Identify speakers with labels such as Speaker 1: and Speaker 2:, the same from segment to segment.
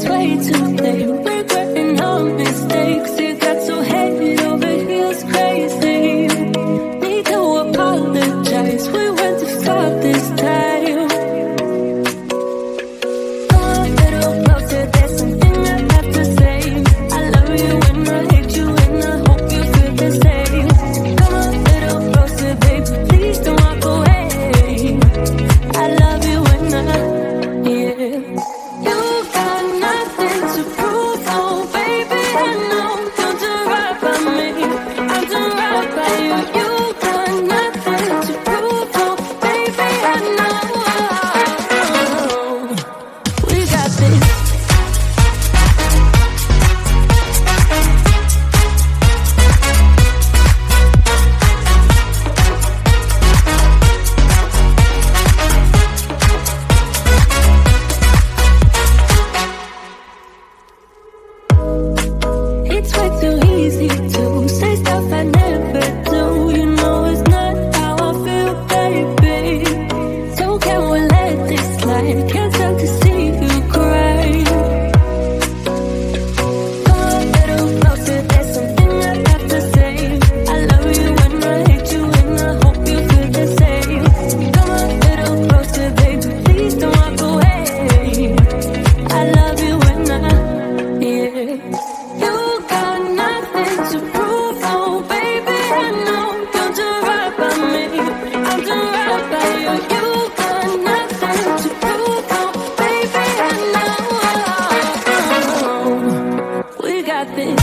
Speaker 1: way too late. Regretting our mistakes. It got so head over heels crazy. Need to apologize. We went too far this time. Come a little closer. There's something I have to say. I love you and I hate you and I hope you feel the same. Come a little closer, baby. Please don't walk away. I love you and yeah. You got nothing to prove, oh baby. I know you'll do right by me. I'll do right by you. You got nothing to prove, oh baby. I know we got this. It's way too easy to say stuff I never do. You know it's not how I feel, baby. So can we let this slide? Can't stand to see you cry. Come a little closer, there's something I have to say. I love you and I hate you and I hope you feel the same. Come a little closer, baby, please don't walk away. I love you and yeah. You got nothing to prove, oh baby. I know you'll do right by me. I'll do right by you. You got nothing to prove, oh baby. I know we got this.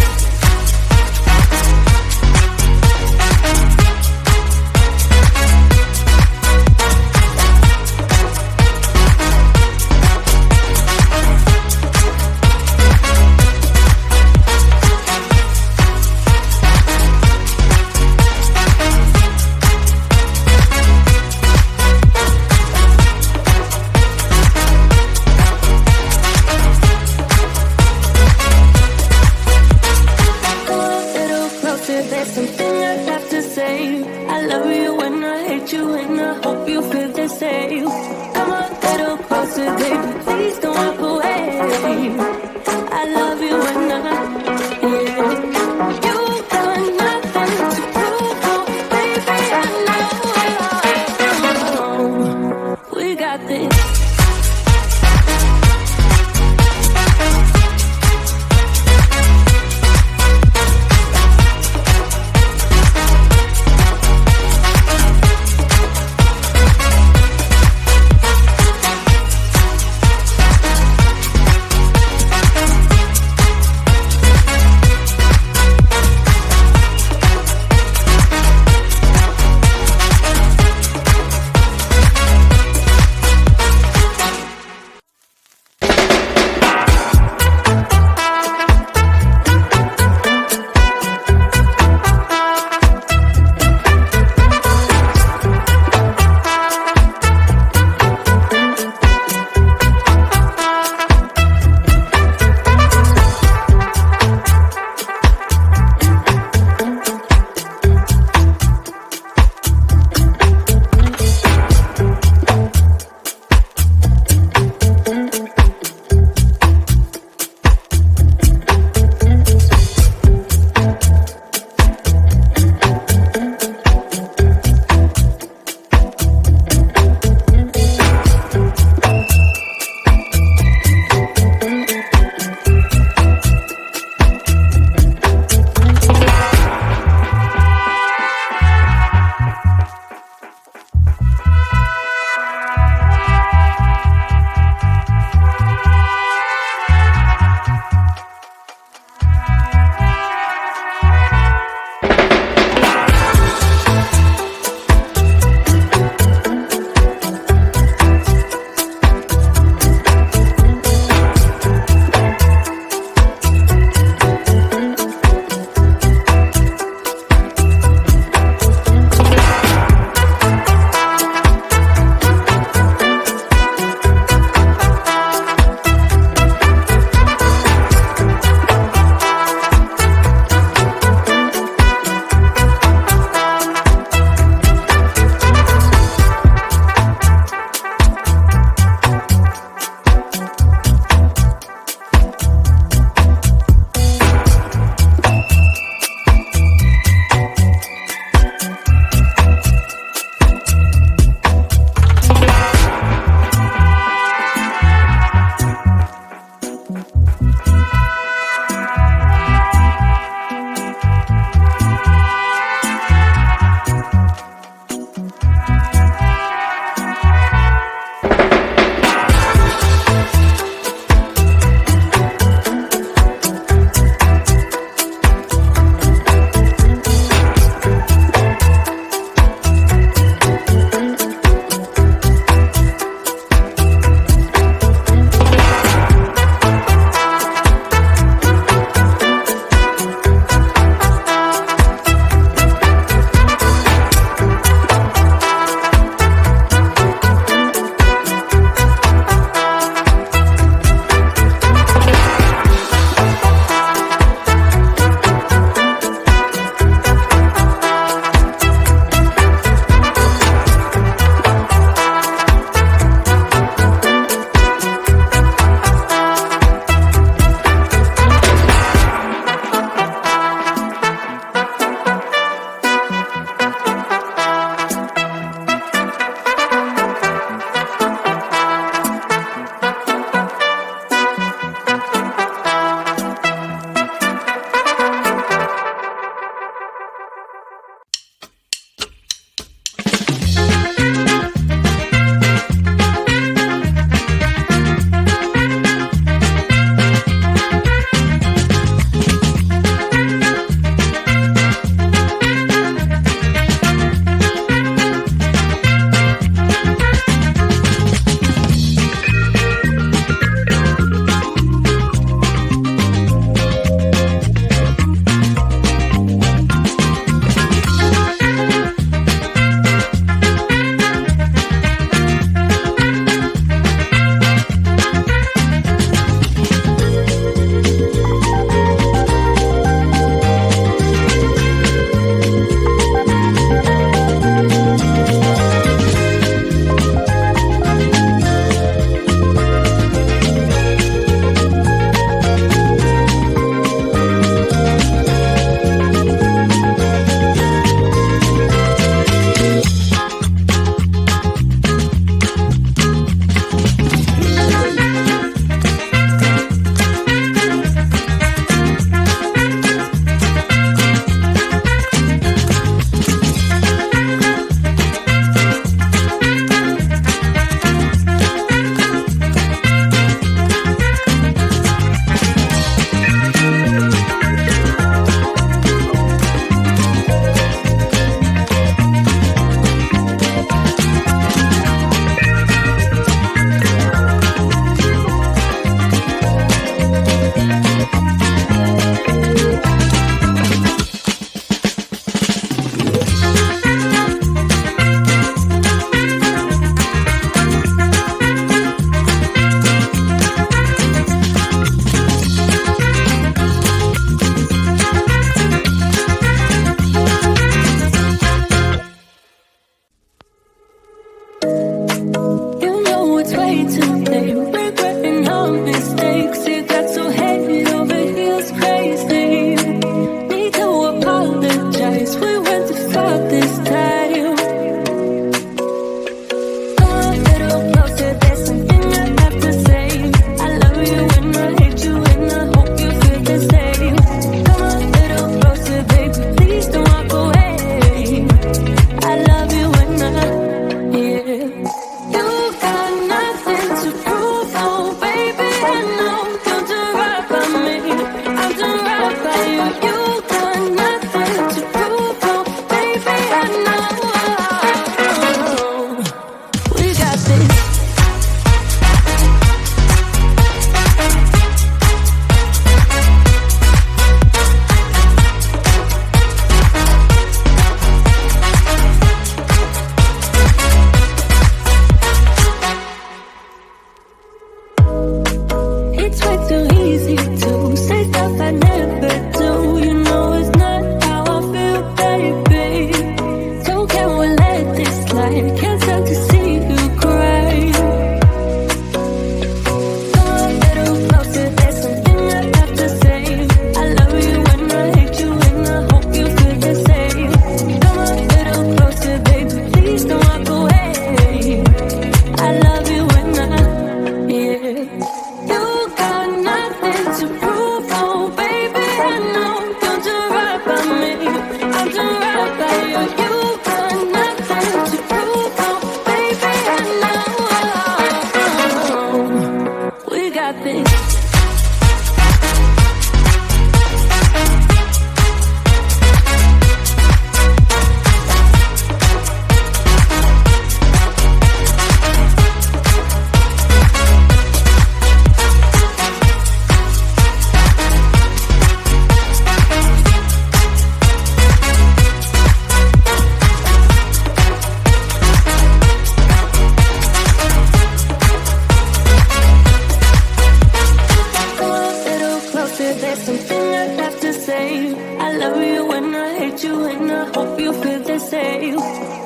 Speaker 1: closer, there's something I have to say. I love you and I hate you and I hope you feel the same.